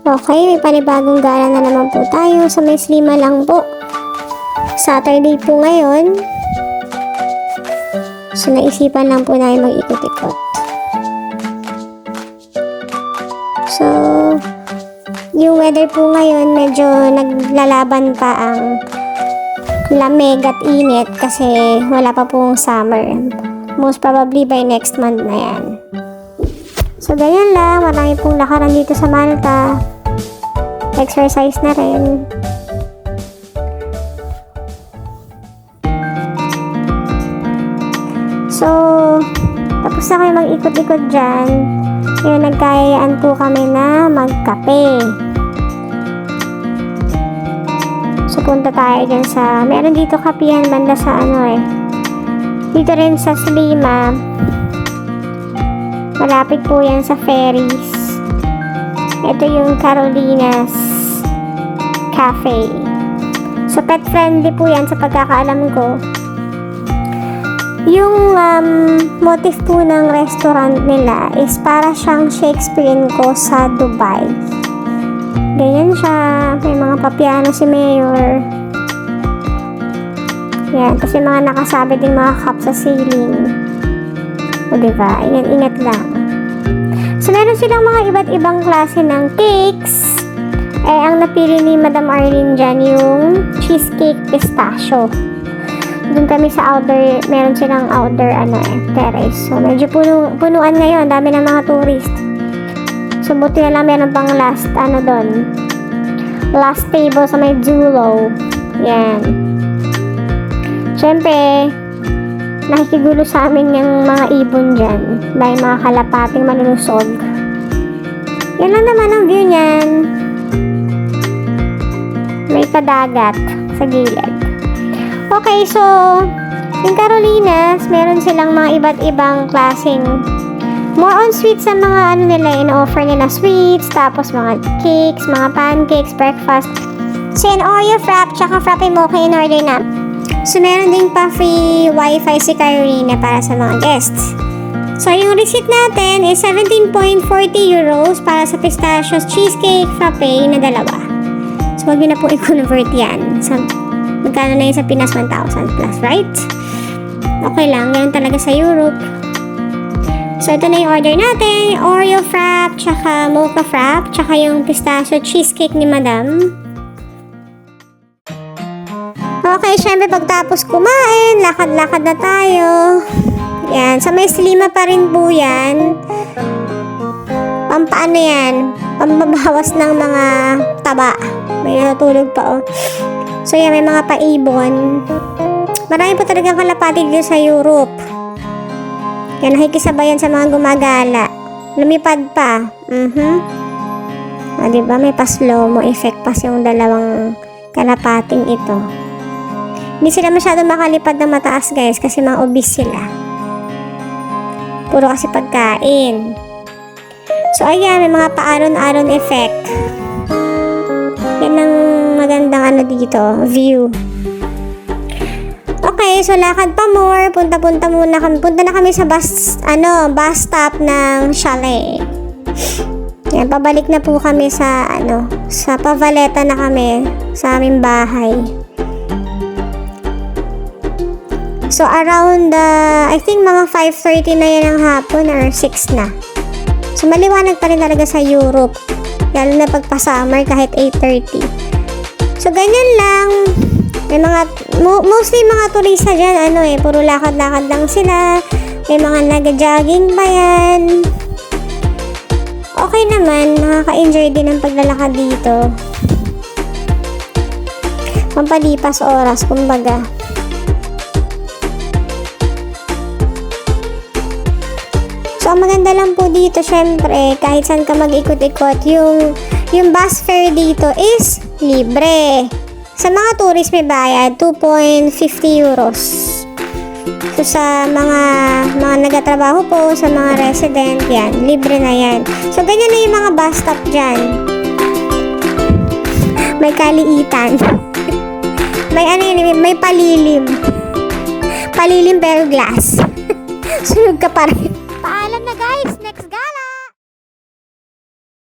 Okay, may panibagong gala na naman po tayo. Sa may Lima lang po. Saturday po ngayon. So, naisipan lang po namin mag-ikot-ikot. So, yung weather po ngayon, medyo naglalaban pa ang lamig at init kasi wala pa pong summer. Most probably by next month na yan. So, ganyan lang. Marami pong lakaran dito sa Malta. Exercise na rin. So, tapos na kayo mag-ikot-ikot dyan. Ngayon, nagkayayaan po kami na magkape. So, punta tayo dyan sa, meron dito kapihan banda sa dito rin sa Lima. Malapit po yan sa ferries. Ito yung Carolina's Cafe. So, pet friendly po yan sa pagkakaalam ko. Yung motif po ng restaurant nila is para siyang Shakespearean ko sa Dubai. Ganyan siya. May mga papiano si Mayor. Yan. Kasi mga nakasabi din mga cup sa ceiling. O diba? Ingat lang. So, meron silang mga iba't ibang klase ng cakes. Ang napili ni Madam Arlene dyan, yung cheesecake pistachio. Doon kami sa outdoor, meron silang outdoor, terrace. So, medyo punuan ngayon. Dami ng mga tourist. So, buti na lang meron pang last, doon. Last table sa may Zulo. Yan. Siyempre, nakikigulo sa amin yung mga ibon dyan dahil mga kalapating malulusog. Yan lang naman ang view niyan. May kadagat sa gilid. Okay, so yung Carolinas, meron silang mga iba't ibang klaseng more on sweets sa mga nila, in-offer nila sweets, tapos mga cakes, mga pancakes, breakfast. So yan, Oreo frap, tsaka frappe mocha in order na. So, meron din pa free wifi si Carolina para sa mga guests. So, yung receipt natin is 17.40 euros para sa pistachios cheesecake frappe na dalawa. So, wag nyo na po i-convert yan. So, magkano na yun sa Pinas? 1,000 plus, right? Okay lang. Ganun talaga sa Europe. So, ito na yung order natin. Oreo frap, tsaka mocha frap, tsaka yung pistachio cheesecake ni Madam. Okay, syempre pagtapos kumain, lakad-lakad na tayo. Yan, sa may Lima pa rin po yan. Pampaano yan? Pambabawas ng mga taba. May natulog pa, oh. So yan, may mga paibon. Marami po talagang kalapati dito sa Europe. Yan, nakikisabayan sa mga gumagala. Lumipad pa. Diba? May pa-slow mo effect pa yung dalawang kalapating ito. Hindi sila masyado makalipad na mataas, guys, kasi mga obese sila. Puro kasi pagkain. So, ayan, may mga paaron-aron effect. Yan ang magandang dito, view. Okay, so lakad pa more. Punta na kami sa bus stop ng chalet. Yan, pabalik na po kami sa, sa Pavaleta na kami, sa aming bahay. So, around, I think mga 5:30 na yan ng hapon or 6 na. So, maliwanag pa rin talaga sa Europe. Lalo na pagpa-summer kahit 8:30. So, ganyan lang. May mostly mga turista dyan, puro lakad-lakad lang sila. May mga nag-jogging pa yan. Okay naman, nakaka-enjoy din ang paglalakad dito. Pampalipas oras, kumbaga. So, ang maganda lang po dito, syempre, kahit saan ka mag-ikot-ikot, yung bus fare dito is libre. Sa mga tourist may bayad, 2.50 euros. So, sa mga nagatrabaho po, sa mga resident, yan, libre na yan. So, ganyan na yung mga bus stop dyan. May kaliitan. may palilim. Palilim pero glass. Sunog ka pa rin.